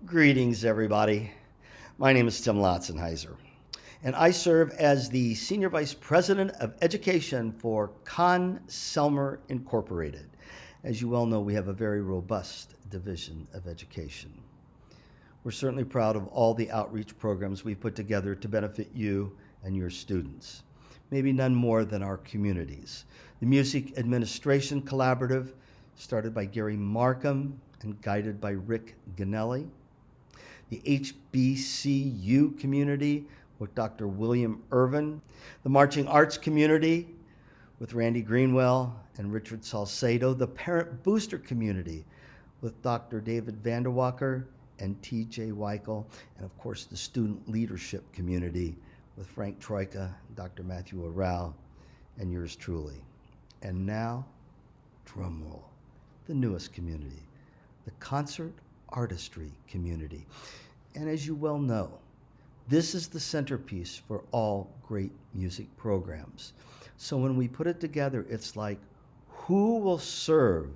Greetings, everybody. My name is Tim Lautzenheiser, and I serve as the Senior Vice President of Education for Selmer Incorporated. As you well know, we have a very robust division of education. We're certainly proud of all the outreach programs we've put together to benefit you and your students. Maybe none more than our communities. The Music Administration Collaborative, started by Gary Markham and guided by Rick Ganelli. The HBCU community with Dr. William Irvin, the marching arts community with Randy Greenwell and Richard Saucedo, the parent booster community with Dr. David Vanderwalker and TJ Weichel, and of course the student leadership community with Frank Troyka, Dr. Matthew Arau, and yours truly. And now, drumroll, the newest community, the concert artistry community. And as you well know, this is the centerpiece for all great music programs. So when we put it together, it's like, who will serve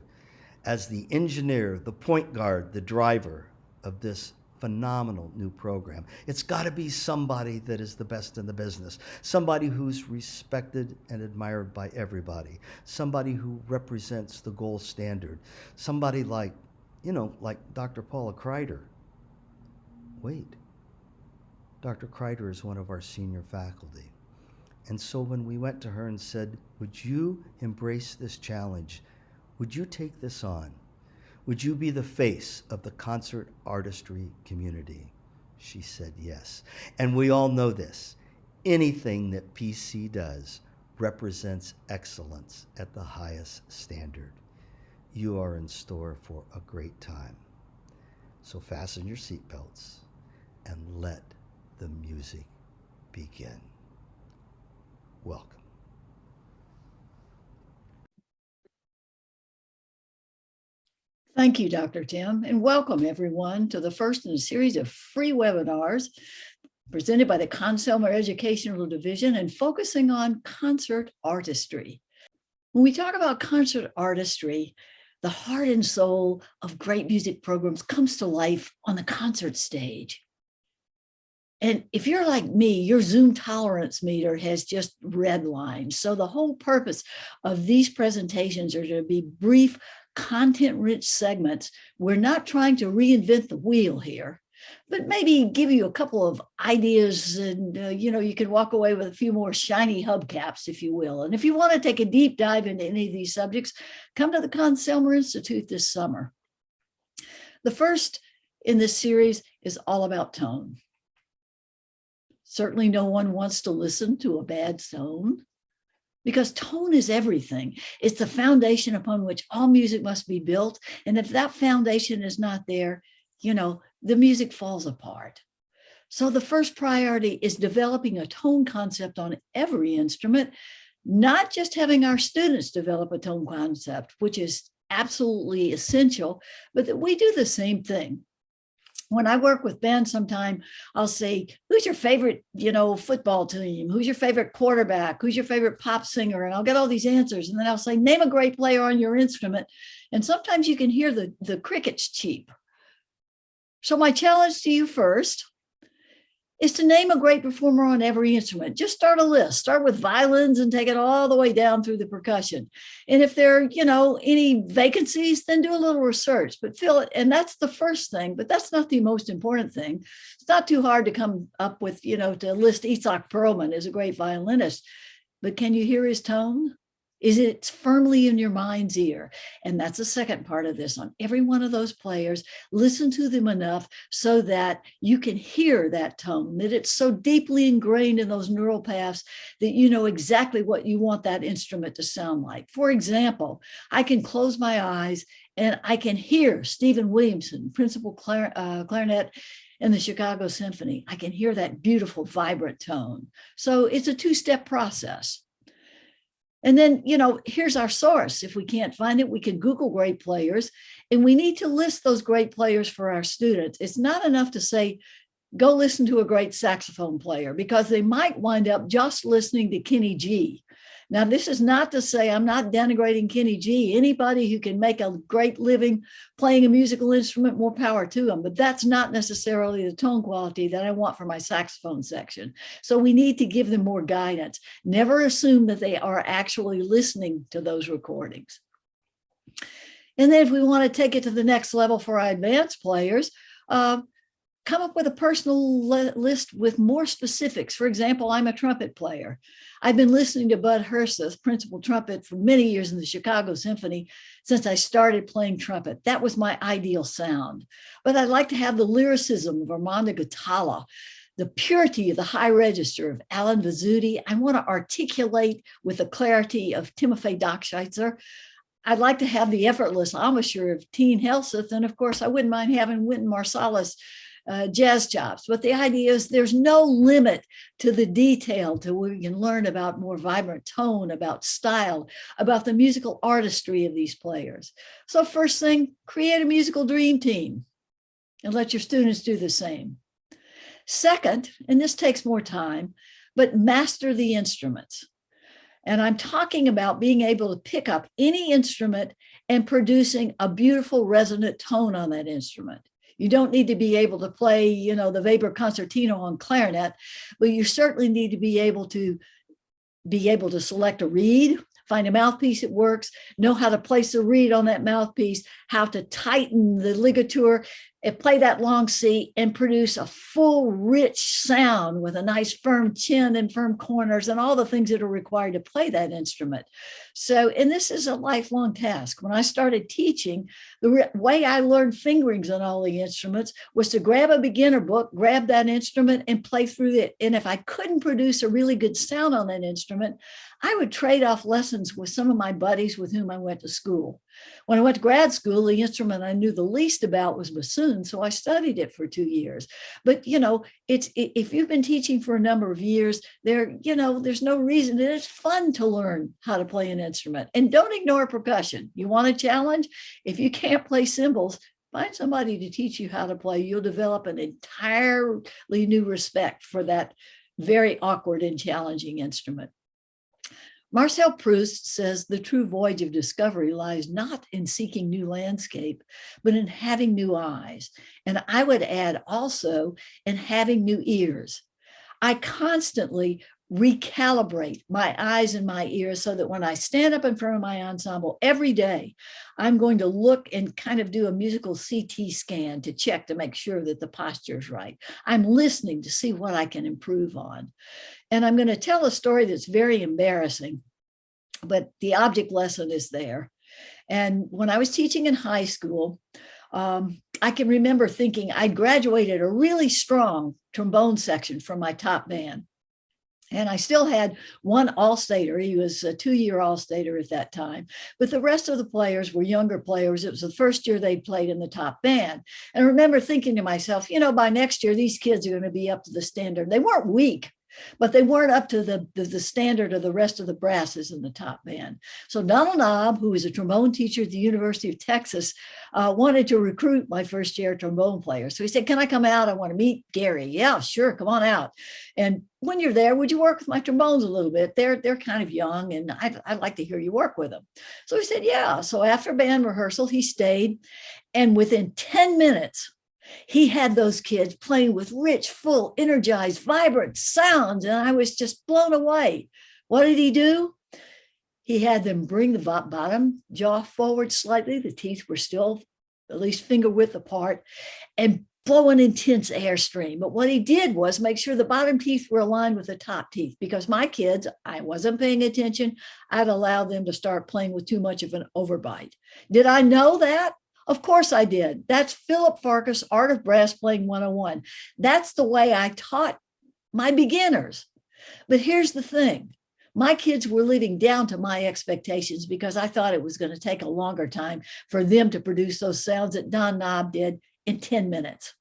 as the engineer, the point guard, the driver of this phenomenal new program? It's got to be somebody that is the best in the business, somebody who's respected and admired by everybody, somebody who represents the gold standard, somebody like Dr. Paula Crider. Wait, Dr. Crider is one of our senior faculty. And so when we went to her and said, would you embrace this challenge? Would you take this on? Would you be the face of the concert artistry community? She said yes. And we all know this. Anything that PC does represents excellence at the highest standard. You are in store for a great time. So fasten your seatbelts and let the music begin. Welcome. Thank you, Dr. Tim, and welcome everyone to the first in a series of free webinars presented by the Selmer Educational Division and focusing on concert artistry. When we talk about concert artistry, the heart and soul of great music programs comes to life on the concert stage. And if you're like me, your Zoom tolerance meter has just redlined. So the whole purpose of these presentations are to be brief, content-rich segments. We're not trying to reinvent the wheel here, but maybe give you a couple of ideas and, you can walk away with a few more shiny hubcaps, if you will. And if you want to take a deep dive into any of these subjects, come to the Selmer Institute this summer. The first in this series is all about tone. Certainly no one wants to listen to a bad tone because tone is everything. It's the foundation upon which all music must be built. And if that foundation is not there, the music falls apart. So the first priority is developing a tone concept on every instrument, not just having our students develop a tone concept, which is absolutely essential, but that we do the same thing. When I work with bands sometime, I'll say, who's your favorite, football team? Who's your favorite quarterback? Who's your favorite pop singer? And I'll get all these answers. And then I'll say, name a great player on your instrument. And sometimes you can hear the crickets cheep. So my challenge to you first is to name a great performer on every instrument. Just start a list. Start with violins and take it all the way down through the percussion. And if there are, any vacancies, then do a little research, but fill it. And that's the first thing, but that's not the most important thing. It's not too hard to come up with, to list Itzhak Perlman as a great violinist, but can you hear his tone? Is it firmly in your mind's ear? And that's the second part of this. On every one of those players, listen to them enough so that you can hear that tone, that it's so deeply ingrained in those neural paths that you know exactly what you want that instrument to sound like. For example, I can close my eyes and I can hear Stephen Williamson, principal clarinet in the Chicago Symphony. I can hear that beautiful, vibrant tone. So it's a two-step process. And then, here's our source. If we can't find it, we can Google great players, and we need to list those great players for our students. It's not enough to say, go listen to a great saxophone player, because they might wind up just listening to Kenny G. Now, this is not to say I'm not denigrating Kenny G. Anybody who can make a great living playing a musical instrument, more power to them. But that's not necessarily the tone quality that I want for my saxophone section. So we need to give them more guidance. Never assume that they are actually listening to those recordings. And then if we want to take it to the next level for our advanced players, come up with a personal list with more specifics. For example, I'm a trumpet player. I've been listening to Bud Herseth, principal trumpet, for many years in the Chicago Symphony since I started playing trumpet. That was my ideal sound. But I'd like to have the lyricism of Armando Guatalla, the purity of the high register of Alan Vizzuti. I want to articulate with the clarity of Timofey Dockschitzer. I'd like to have the effortless embouchure of Teen Helseth. And of course, I wouldn't mind having Wynton Marsalis jazz chops. But the idea is there's no limit to the detail to where you can learn about more vibrant tone, about style, about the musical artistry of these players. So first thing, create a musical dream team and let your students do the same. Second, and this takes more time, but master the instruments. And I'm talking about being able to pick up any instrument and producing a beautiful resonant tone on that instrument. You don't need to be able to play, the Weber concertino on clarinet, but you certainly need to be able to select a reed, find a mouthpiece that works, know how to place the reed on that mouthpiece, how to tighten the ligature, and play that long C and produce a full, rich sound with a nice firm chin and firm corners and all the things that are required to play that instrument. So, and this is a lifelong task. When I started teaching, the way I learned fingerings on all the instruments was to grab a beginner book, grab that instrument and play through it. And if I couldn't produce a really good sound on that instrument, I would trade off lessons with some of my buddies with whom I went to school. When I went to grad school, the instrument I knew the least about was bassoon, so I studied it for 2 years. But if you've been teaching for a number of years, there's no reason. It's fun to learn how to play an instrument, and don't ignore percussion. You want a challenge? If you can't play cymbals, find somebody to teach you how to play. You'll develop an entirely new respect for that very awkward and challenging instrument. Marcel Proust says the true voyage of discovery lies not in seeking new landscape, but in having new eyes. And I would add also in having new ears. I constantly recalibrate my eyes and my ears so that when I stand up in front of my ensemble every day, I'm going to look and kind of do a musical CT scan to check to make sure that the posture is right. I'm listening to see what I can improve on. And I'm going to tell a story that's very embarrassing, but the object lesson is there. And when I was teaching in high school, I can remember thinking I graduated a really strong trombone section from my top band. And I still had one all-stater. He was a 2-year all-stater at that time. But the rest of the players were younger players. It was the first year they played in the top band. And I remember thinking to myself, by next year, these kids are going to be up to the standard. They weren't weak, but they weren't up to the standard of the rest of the brasses in the top band. So Donald Knobb, who was a trombone teacher at the University of Texas, wanted to recruit my first year trombone player. So he said, can I come out? I want to meet Gary. Yeah, sure. Come on out. And when you're there, would you work with my trombones a little bit? They're kind of young and I'd like to hear you work with them. So he said, yeah. So after band rehearsal, he stayed. And within 10 minutes, he had those kids playing with rich, full, energized, vibrant sounds. And I was just blown away. What did he do? He had them bring the bottom jaw forward slightly. The teeth were still at least finger width apart and blow an intense airstream. But what he did was make sure the bottom teeth were aligned with the top teeth, because my kids, I wasn't paying attention. I'd allowed them to start playing with too much of an overbite. Did I know that? Of course I did. That's Philip Farkas' Art of Brass Playing 101. That's the way I taught my beginners. But here's the thing. My kids were living down to my expectations because I thought it was going to take a longer time for them to produce those sounds that Don Knobb did in 10 minutes.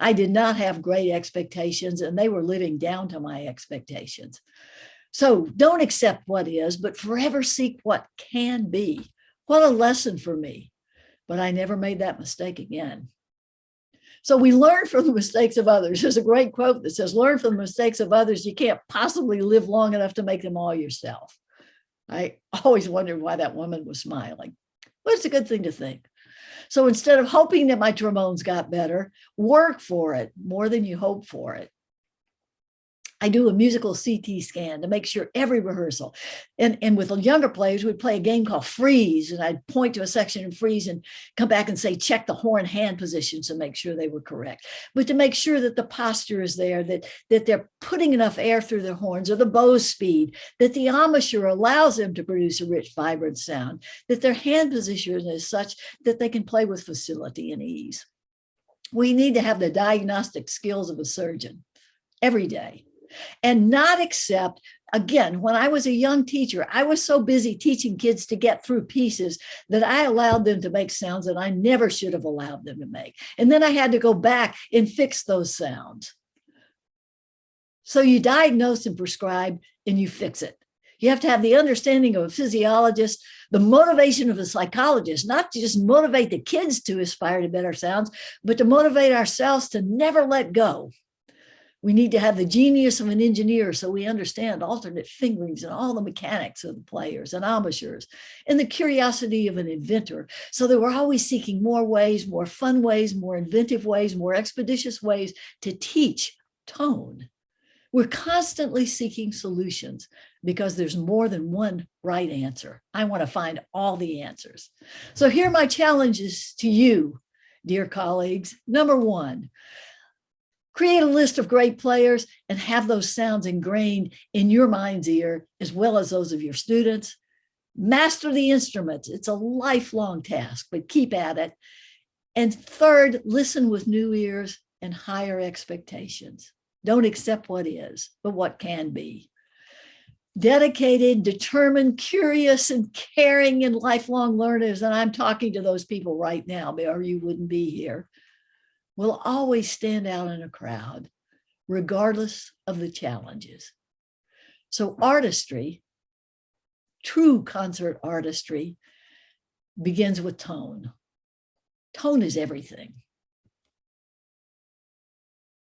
I did not have great expectations, and they were living down to my expectations. So don't accept what is, but forever seek what can be. What a lesson for me, but I never made that mistake again. So we learn from the mistakes of others. There's a great quote that says, learn from the mistakes of others. You can't possibly live long enough to make them all yourself. I always wondered why that woman was smiling. But it's a good thing to think. So instead of hoping that my trombones got better, work for it more than you hope for it. I do a musical CT scan to make sure every rehearsal. And with the younger players, we'd play a game called freeze. And I'd point to a section and freeze and come back and say, check the horn hand positions to make sure they were correct. But to make sure that the posture is there, that they're putting enough air through their horns, or the bow speed, that the embouchure allows them to produce a rich, vibrant sound, that their hand position is such that they can play with facility and ease. We need to have the diagnostic skills of a surgeon every day. And not accept, again, when I was a young teacher, I was so busy teaching kids to get through pieces that I allowed them to make sounds that I never should have allowed them to make. And then I had to go back and fix those sounds. So you diagnose and prescribe and you fix it. You have to have the understanding of a physiologist, the motivation of a psychologist, not to just motivate the kids to aspire to better sounds, but to motivate ourselves to never let go. We need to have the genius of an engineer so we understand alternate fingerings and all the mechanics of the players and embouchures, and the curiosity of an inventor so that we're always seeking more ways, more fun ways, more inventive ways, more expeditious ways to teach tone. We're constantly seeking solutions because there's more than one right answer. I want to find all the answers. So here are my challenges to you, dear colleagues. Number one, create a list of great players and have those sounds ingrained in your mind's ear, as well as those of your students. Master the instruments. It's a lifelong task, but keep at it. And third, listen with new ears and higher expectations. Don't accept what is, but what can be. Dedicated, determined, curious, and caring and lifelong learners, and I'm talking to those people right now, or you wouldn't be here, will always stand out in a crowd, regardless of the challenges. So artistry, true concert artistry, begins with tone. Tone is everything.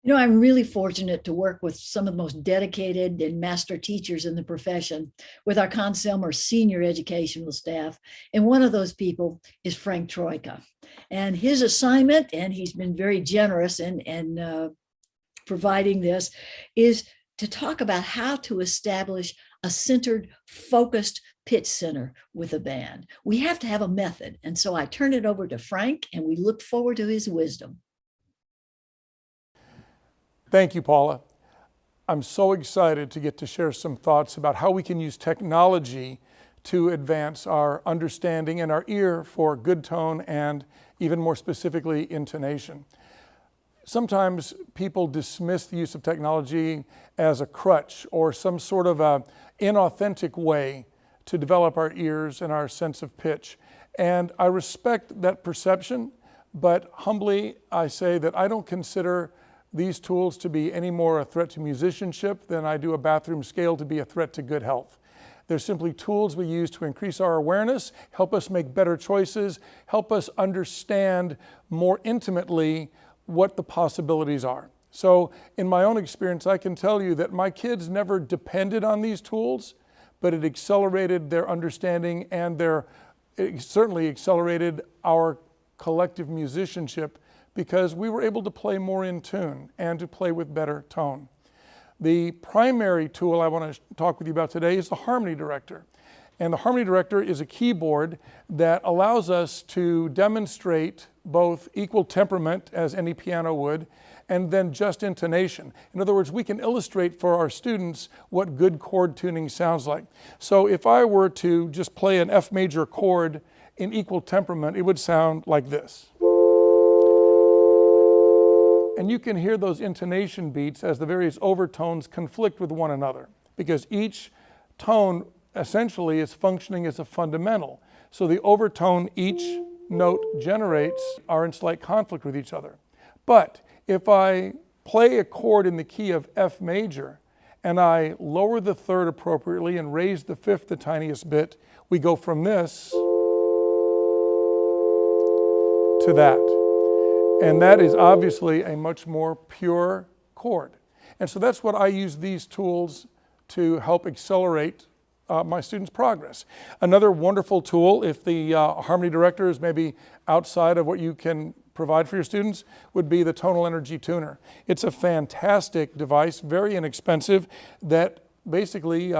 You know, I'm really fortunate to work with some of the most dedicated and master teachers in the profession with our Conn-Selmer senior educational staff. And one of those people is Frank Troyka. And his assignment, and he's been very generous in providing this, is to talk about how to establish a centered, focused pitch center with a band. We have to have a method. And so I turn it over to Frank, and we look forward to his wisdom. Thank you, Paula. I'm so excited to get to share some thoughts about how we can use technology to advance our understanding and our ear for good tone and even more specifically, intonation. Sometimes people dismiss the use of technology as a crutch or some sort of a inauthentic way to develop our ears and our sense of pitch. And I respect that perception, but humbly I say that I don't consider these tools to be any more a threat to musicianship than I do a bathroom scale to be a threat to good health. They're simply tools we use to increase our awareness, help us make better choices, help us understand more intimately what the possibilities are. So in my own experience, I can tell you that my kids never depended on these tools, but it accelerated their understanding and it certainly accelerated our collective musicianship because we were able to play more in tune and to play with better tone. The primary tool I want to talk with you about today is the Harmony Director. And the Harmony Director is a keyboard that allows us to demonstrate both equal temperament, as any piano would, and then just intonation. In other words, we can illustrate for our students what good chord tuning sounds like. So if I were to just play an F major chord in equal temperament, it would sound like this. And you can hear those intonation beats as the various overtones conflict with one another, because each tone essentially is functioning as a fundamental. So the overtone each note generates are in slight conflict with each other. But if I play a chord in the key of F major and I lower the third appropriately and raise the fifth the tiniest bit, we go from this to that. And that is obviously a much more pure chord. And so that's what I use these tools to help accelerate my students' progress. Another wonderful tool, if the harmony director is maybe outside of what you can provide for your students, would be the tonal energy tuner. It's a fantastic device, very inexpensive, that basically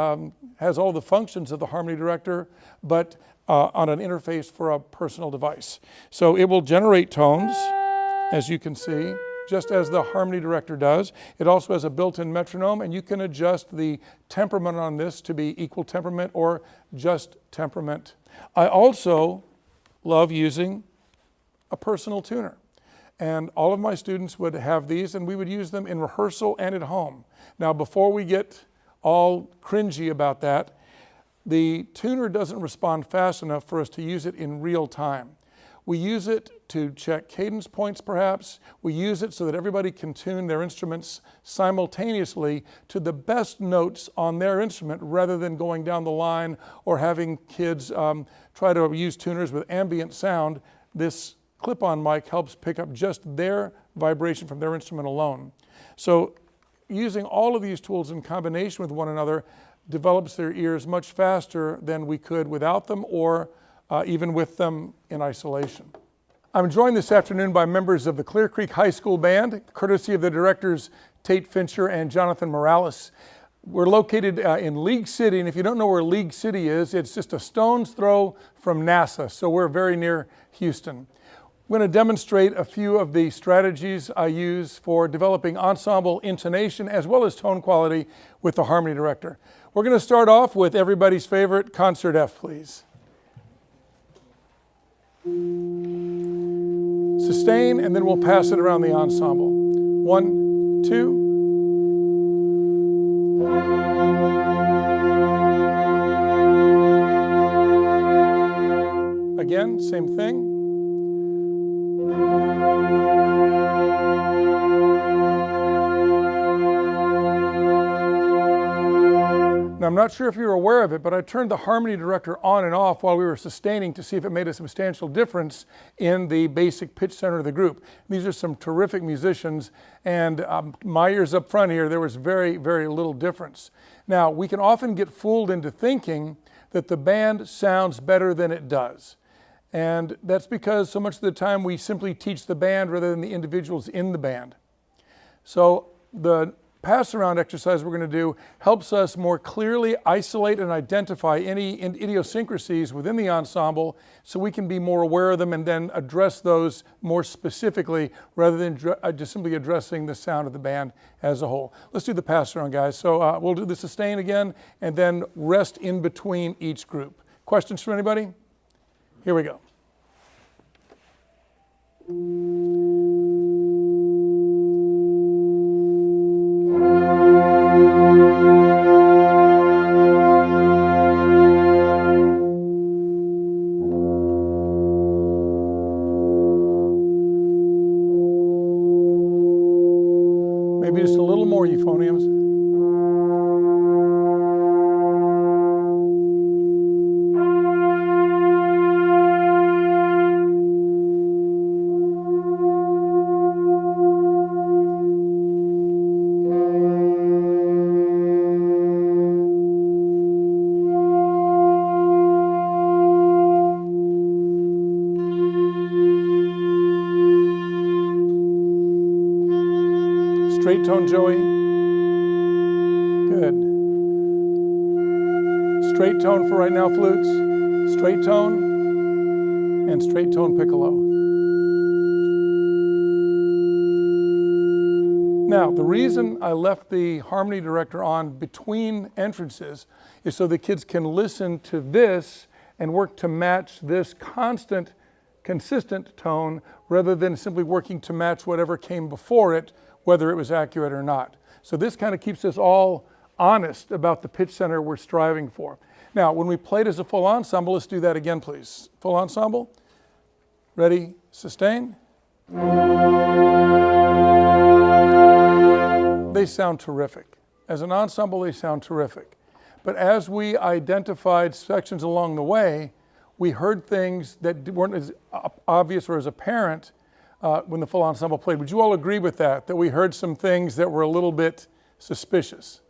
has all the functions of the harmony director, but on an interface for a personal device. So it will generate tones, as you can see, just as the harmony director does. It also has a built-in metronome, and you can adjust the temperament on this to be equal temperament or just temperament. I also love using a personal tuner. And all of my students would have these, and we would use them in rehearsal and at home. Now, before we get all cringy about that, the tuner doesn't respond fast enough for us to use it in real time. We use it to check cadence points, perhaps. We use it so that everybody can tune their instruments simultaneously to the best notes on their instrument, rather than going down the line or having kids try to use tuners with ambient sound. This clip-on mic helps pick up just their vibration from their instrument alone. So using all of these tools in combination with one another develops their ears much faster than we could without them, or even with them in isolation. I'm joined this afternoon by members of the Clear Creek High School Band, courtesy of the directors Tate Fincher and Jonathan Morales. We're located in League City, and if you don't know where League City is, it's just a stone's throw from NASA, so we're very near Houston. I'm going to demonstrate a few of the strategies I use for developing ensemble intonation as well as tone quality with the harmony director. We're going to start off with everybody's favorite concert F, please. Sustain, and then we'll pass it around the ensemble. 1, 2. Again, same thing. Now, I'm not sure if you're aware of it, but I turned the harmony director on and off while we were sustaining to see if it made a substantial difference in the basic pitch center of the group. These are some terrific musicians, and my ears up front here, there was very, very little difference. Now, we can often get fooled into thinking that the band sounds better than it does. And that's because so much of the time we simply teach the band rather than the individuals in the band. So the pass-around exercise we're going to do helps us more clearly isolate and identify any idiosyncrasies within the ensemble, so we can be more aware of them and then address those more specifically rather than just simply addressing the sound of the band as a whole. Let's do the pass-around, guys. So we'll do the sustain again and then rest in between each group. Questions from anybody? Here we go. Maybe just a little more euphoniums. Straight tone, Joey. Good. Straight tone for right now, flutes. Straight tone and straight tone piccolo. Now, the reason I left the harmony director on between entrances is so the kids can listen to this and work to match this constant, consistent tone rather than simply working to match whatever came before it, whether it was accurate or not. So this kind of keeps us all honest about the pitch center we're striving for. Now, when we played as a full ensemble, let's do that again, please. Full ensemble. Ready, sustain. They sound terrific. As an ensemble, they sound terrific. But as we identified sections along the way, we heard things that weren't as obvious or as apparent when the full ensemble played. Would you all agree with that, that we heard some things that were a little bit suspicious?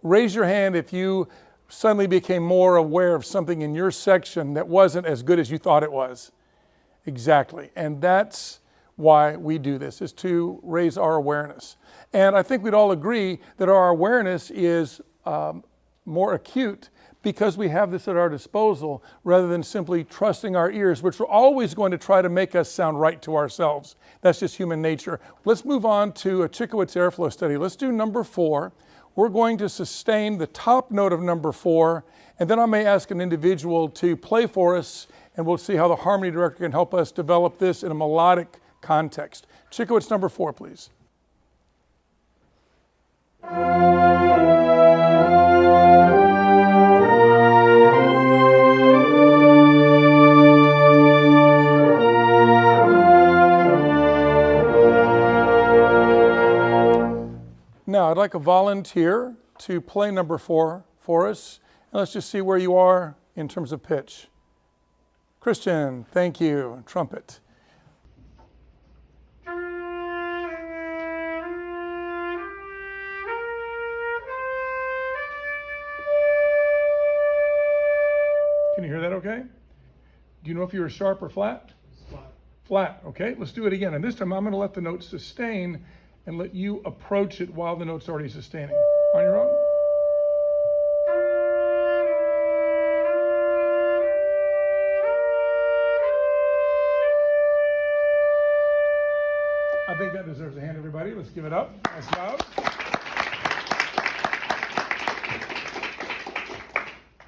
Raise your hand if you suddenly became more aware of something in your section that wasn't as good as you thought it was. Exactly. And that's why we do this, is to raise our awareness. And I think we'd all agree that our awareness is more acute because we have this at our disposal rather than simply trusting our ears, which are always going to try to make us sound right to ourselves. That's just human nature. Let's move on to a Chickowitz airflow study. Let's do number 4. We're going to sustain the top note of number 4, and then I may ask an individual to play for us, and we'll see how the harmony director can help us develop this in a melodic context. Chickowitz number 4, please. Now, I'd like a volunteer to play number 4 for us. And let's just see where you are in terms of pitch. Christian, thank you. Trumpet. Can you hear that okay? Do you know if you were sharp or flat? Flat. Flat, okay. Let's do it again. And this time I'm going to let the note sustain and let you approach it while the note's already sustaining. On your own. I think that deserves a hand, everybody. Let's give it up. Nice job.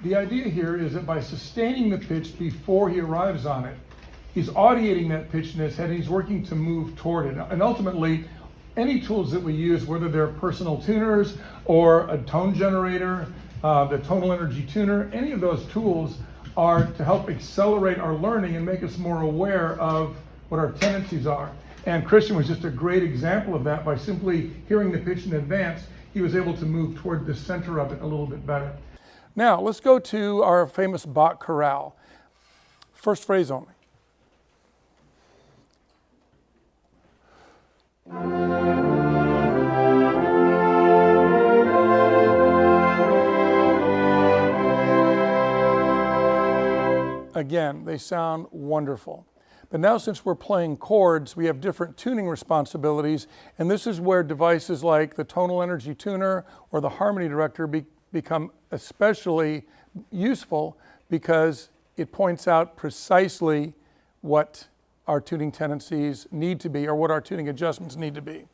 The idea here is that by sustaining the pitch before he arrives on it, he's audiating that pitch in his head and he's working to move toward it. And ultimately, any tools that we use, whether they're personal tuners or a tone generator, the tonal energy tuner, any of those tools are to help accelerate our learning and make us more aware of what our tendencies are. And Christian was just a great example of that. By simply hearing the pitch in advance, he was able to move toward the center of it a little bit better. Now, let's go to our famous Bach chorale. First phrase only. Again, they sound wonderful. But now since we're playing chords, we have different tuning responsibilities, and this is where devices like the tonal energy tuner or the harmony director become especially useful because it points out precisely what our tuning tendencies need to be or what our tuning adjustments need to be.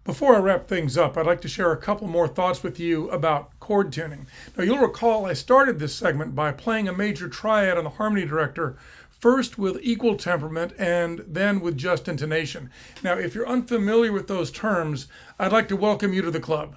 Before I wrap things up, I'd like to share a couple more thoughts with you about chord tuning. Now, you'll recall I started this segment by playing a major triad on the harmony director, first with equal temperament and then with just intonation. Now, if you're unfamiliar with those terms, I'd like to welcome you to the club.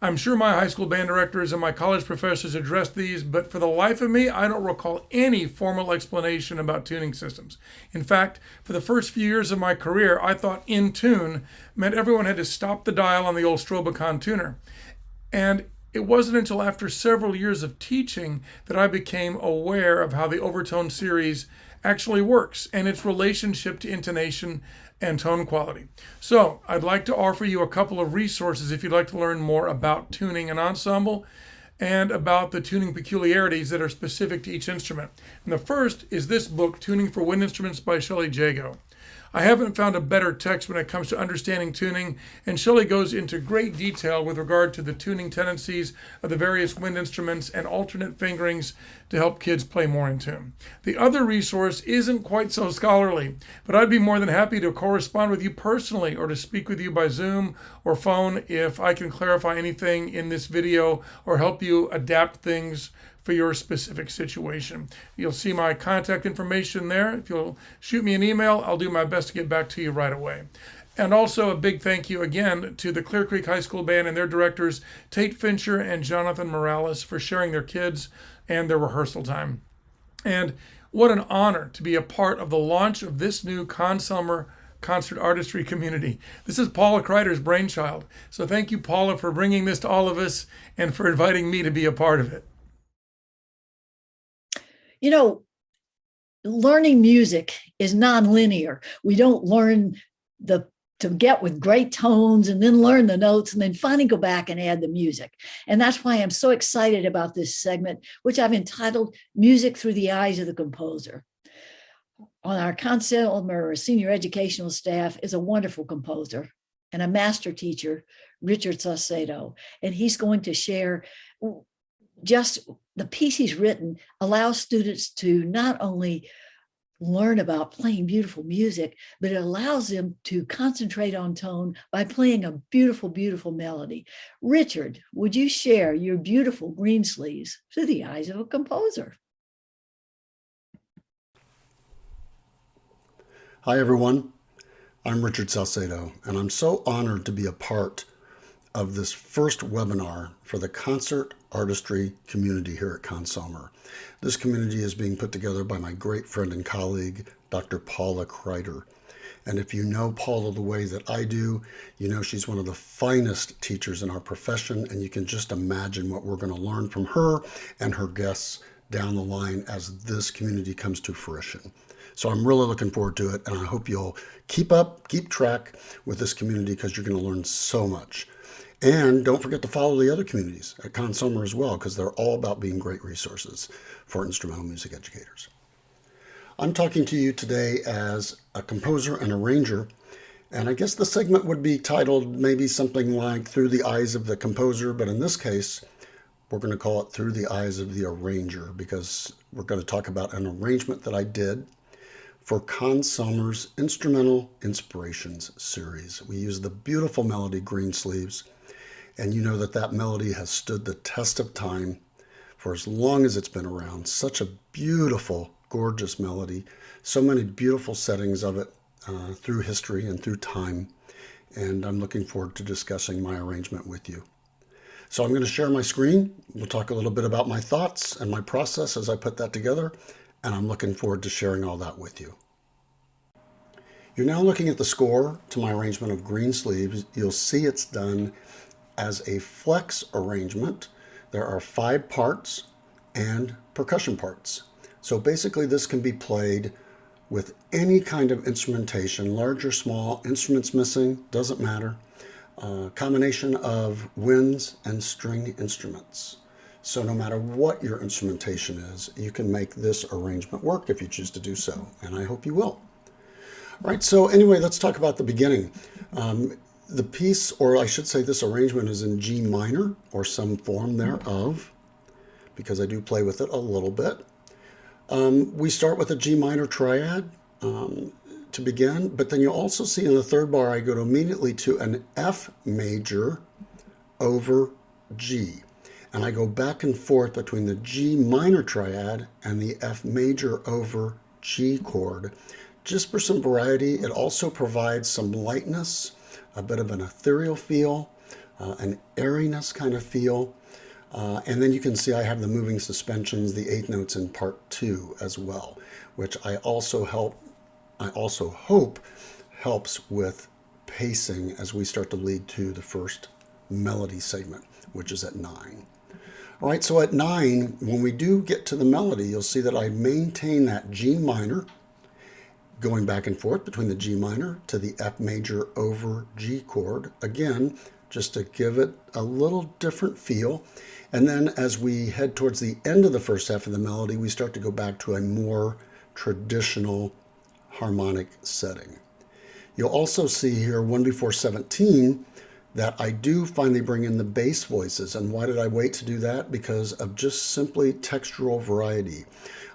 I'm sure my high school band directors and my college professors addressed these, but for the life of me, I don't recall any formal explanation about tuning systems. In fact, for the first few years of my career, I thought in tune meant everyone had to stop the dial on the old Strobocon tuner. And it wasn't until after several years of teaching that I became aware of how the overtone series actually works and its relationship to intonation and tone quality. So I'd like to offer you a couple of resources if you'd like to learn more about tuning an ensemble and about the tuning peculiarities that are specific to each instrument. And the first is this book, Tuning for Wind Instruments by Shelley Jago. I haven't found a better text when it comes to understanding tuning, and Shelley goes into great detail with regard to the tuning tendencies of the various wind instruments and alternate fingerings to help kids play more in tune. The other resource isn't quite so scholarly, but I'd be more than happy to correspond with you personally or to speak with you by Zoom or phone if I can clarify anything in this video or help you adapt things for your specific situation. You'll see my contact information there. If you'll shoot me an email, I'll do my best to get back to you right away. And also a big thank you again to the Clear Creek High School Band and their directors, Tate Fincher and Jonathan Morales, for sharing their kids and their rehearsal time. And what an honor to be a part of the launch of this new Summer concert artistry community. This is Paula Crider's brainchild. So thank you, Paula, for bringing this to all of us and for inviting me to be a part of it. You know, learning music is nonlinear. We don't learn to get with great tones and then learn the notes and then finally go back and add the music. And that's why I'm so excited about this segment, which I've entitled Music Through the Eyes of the Composer. On our Consumer senior educational staff is a wonderful composer and a master teacher, Richard Saucedo, and he's going to share just the piece he's written allows students to not only learn about playing beautiful music, but it allows them to concentrate on tone by playing a beautiful, beautiful melody. Richard, would you share your beautiful green sleeves through the eyes of a composer? Hi, everyone. I'm Richard Saucedo, and I'm so honored to be a part of this first webinar for the concert artistry community here at Consumer. This community is being put together by my great friend and colleague, Dr. Paula Crider. And if you know Paula the way that I do, you know she's one of the finest teachers in our profession, and you can just imagine what we're going to learn from her and her guests down the line as this community comes to fruition. So I'm really looking forward to it, and I hope you'll keep track with this community because you're going to learn so much. And don't forget to follow the other communities at Consumer as well, because they're all about being great resources for instrumental music educators. I'm talking to you today as a composer and arranger, and I guess the segment would be titled maybe something like Through the Eyes of the Composer, but in this case, we're going to call it Through the Eyes of the Arranger, because we're going to talk about an arrangement that I did for Consumer's Instrumental Inspirations series. We use the beautiful melody Green Sleeves, and you know that that melody has stood the test of time for as long as it's been around. Such a beautiful, gorgeous melody. So many beautiful settings of it through history and through time. And I'm looking forward to discussing my arrangement with you. So I'm going to share my screen. We'll talk a little bit about my thoughts and my process as I put that together. And I'm looking forward to sharing all that with you. You're now looking at the score to my arrangement of Green Sleeves. You'll see it's done as a flex arrangement. There are 5 parts and percussion parts. So basically this can be played with any kind of instrumentation, large or small, instruments missing, doesn't matter. Combination of winds and string instruments. So no matter what your instrumentation is, you can make this arrangement work if you choose to do so, and I hope you will. All right, so anyway, let's talk about the beginning. The piece, or I should say this arrangement, is in G minor or some form thereof, because I do play with it a little bit. We start with a G minor triad to begin, but then you'll also see in the third bar I go immediately to an F major over G. And I go back and forth between the G minor triad and the F major over G chord. Just for some variety, it also provides some lightness, a bit of an ethereal feel, an airiness kind of feel. And then you can see I have the moving suspensions, the 8th notes in part 2 as well, which I also hope helps with pacing as we start to lead to the first melody segment, which is at 9. All right, so at 9, when we do get to the melody, you'll see that I maintain that G minor, going back and forth between the G minor to the F major over G chord, again, just to give it a little different feel. And then as we head towards the end of the first half of the melody, we start to go back to a more traditional harmonic setting. You'll also see here 1 before 17 that I do finally bring in the bass voices. And why did I wait to do that? Because of just simply textural variety.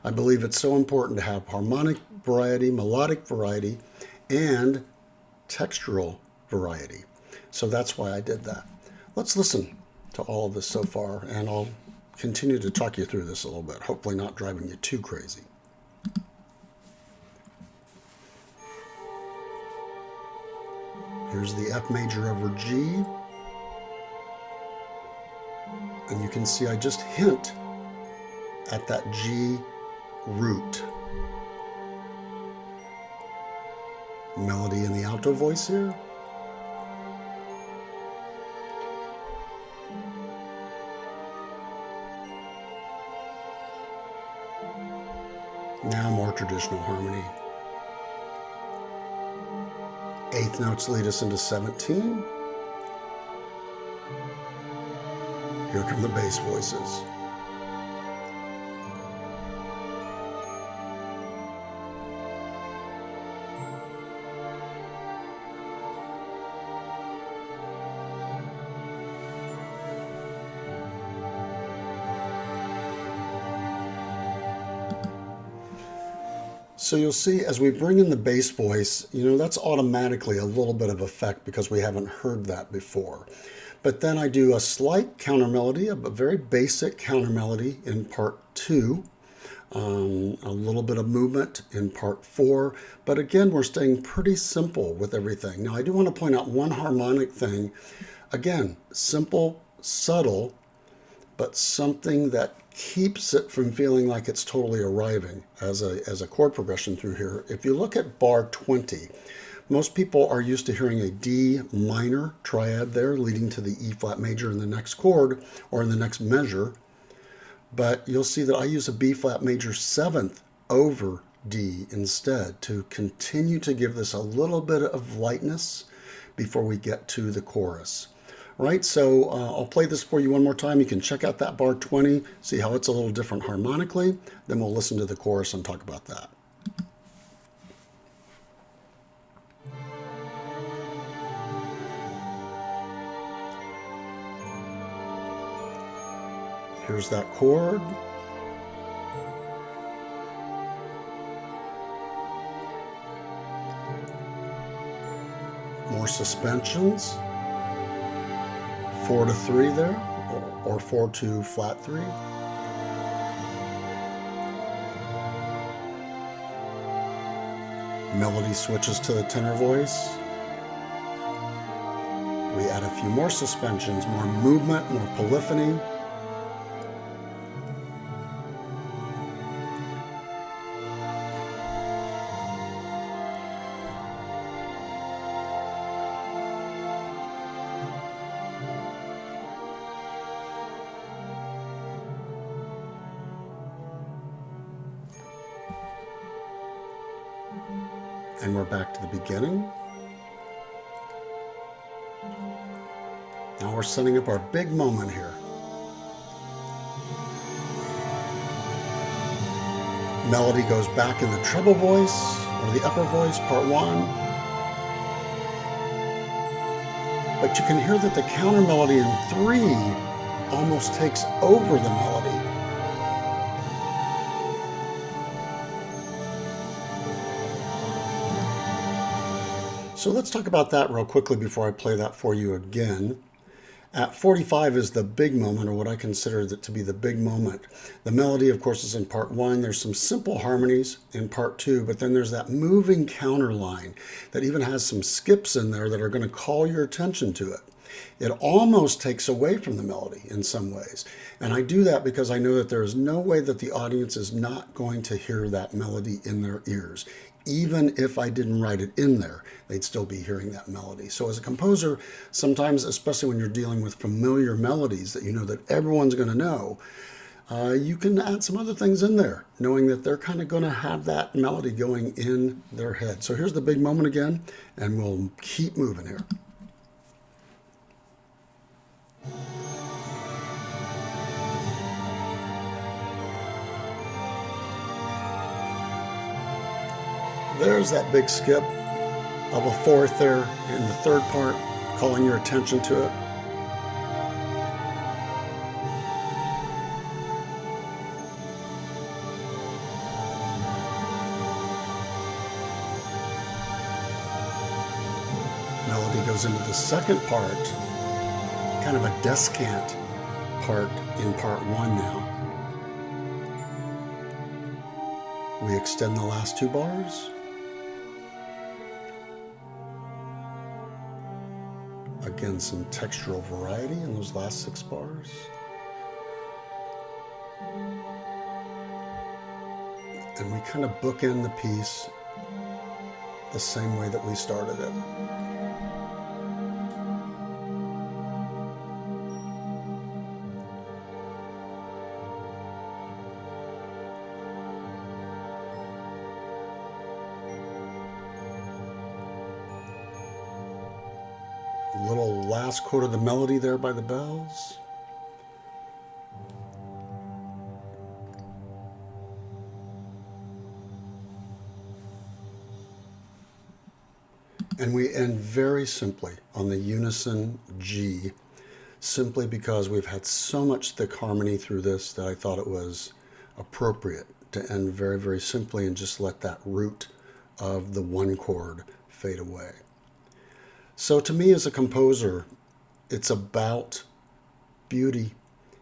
I believe it's so important to have harmonic variety, melodic variety, and textural variety. So that's why I did that. Let's listen to all of this so far, and I'll continue to talk you through this a little bit, hopefully not driving you too crazy. Here's the F major over G. And you can see I just hint at that G root. Melody in the alto voice here. Now more traditional harmony. Eighth notes lead us into 17. Here come the bass voices. So you'll see as we bring in the bass voice, that's automatically a little bit of effect because we haven't heard that before. But then I do a slight counter melody, a very basic counter melody in part 2, a little bit of movement in part 4. But again, we're staying pretty simple with everything. Now I do want to point out one harmonic thing. Again, simple, subtle, but something that keeps it from feeling like it's totally arriving as a chord progression through here. If you look at bar 20, most people are used to hearing a D minor triad there leading to the E flat major in the next chord or in the next measure. But you'll see that I use a B flat major 7th over D instead to continue to give this a little bit of lightness before we get to the chorus. Right, so I'll play this for you one more time. You can check out that bar 20, see how it's a little different harmonically. Then we'll listen to the chorus and talk about that. Here's that chord. More suspensions. 4 to 3 there, or 4 to flat 3. Melody switches to the tenor voice. We add a few more suspensions, more movement, more polyphony. And we're back to the beginning. Now we're setting up our big moment here. Melody goes back in the treble voice or the upper voice, part 1. But you can hear that the counter melody in 3 almost takes over the melody. So let's talk about that real quickly before I play that for you again. At 45 is the big moment, or what I consider that to be the big moment. The melody, of course, is in part 1. There's some simple harmonies in part 2, but then there's that moving counter line that even has some skips in there that are going to call your attention to it. It almost takes away from the melody in some ways. And I do that because I know that there is no way that the audience is not going to hear that melody in their ears. Even if I didn't write it in there, they'd still be hearing that melody. So as a composer, sometimes, especially when you're dealing with familiar melodies that you know that everyone's going to know, you can add some other things in there, knowing that they're kind of going to have that melody going in their head. So here's the big moment again, and we'll keep moving here. There's that big skip of a 4th there in the 3rd part, calling your attention to it. Melody goes into the 2nd part, kind of a descant part in part 1 now. We extend the last 2 bars. Again, some textural variety in those last 6 bars. And we kind of bookend the piece the same way that we started it. little last chord of the melody there by the bells. And we end very simply on the unison G, simply because we've had so much thick harmony through this that I thought it was appropriate to end very, very simply and just let that root of the one chord fade away. So to me as a composer, it's about beauty.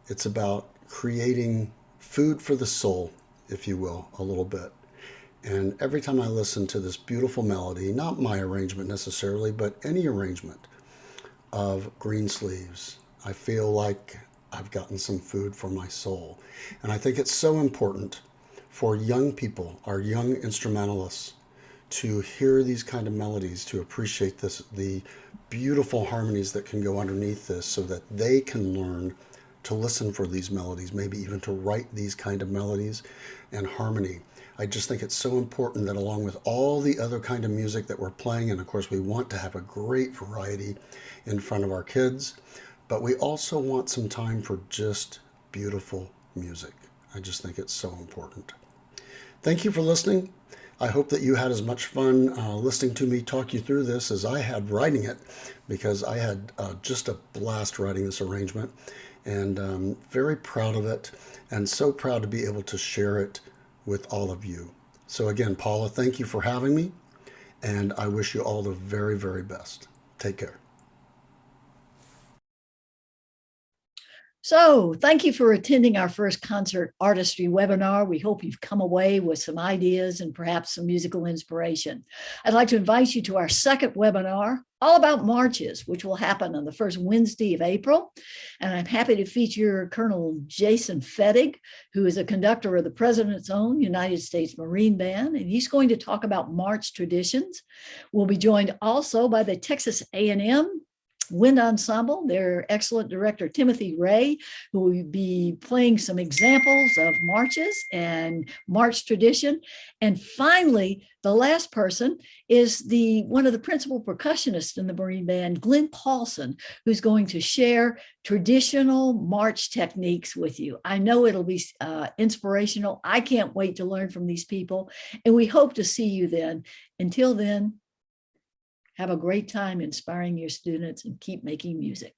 It's about creating food for the soul, if you will, a little bit. And every time I listen to this beautiful melody, not my arrangement necessarily, but any arrangement of Greensleeves, I feel like I've gotten some food for my soul. And I think it's so important for young people, our young instrumentalists, to hear these kind of melodies, to appreciate this, the beautiful harmonies that can go underneath this, so that they can learn to listen for these melodies, maybe even to write these kind of melodies and harmony. I just think it's so important that along with all the other kind of music that we're playing, and of course we want to have a great variety in front of our kids, but we also want some time for just beautiful music. I just think it's so important. Thank you for listening. I hope that you had as much fun listening to me talk you through this as I had writing it, because I had just a blast writing this arrangement, and very proud of it, and so proud to be able to share it with all of you. So again, Paula, thank you for having me, and I wish you all the very, very best. Take care. So thank you for attending our first concert artistry webinar. We hope you've come away with some ideas and perhaps some musical inspiration. I'd like to invite you to our second webinar, all about marches, which will happen on the first Wednesday of April. And I'm happy to feature Colonel Jason Fettig, who is a conductor of the President's Own United States Marine Band, and he's going to talk about march traditions. We'll be joined also by the Texas A&M Wind Ensemble, their excellent director, Timothy Ray, who will be playing some examples of marches and march tradition. And finally, the last person is one of the principal percussionists in the Marine Band, Glenn Paulson, who's going to share traditional march techniques with you. I know it'll be inspirational. I can't wait to learn from these people, and we hope to see you then. Until then, have a great time inspiring your students and keep making music.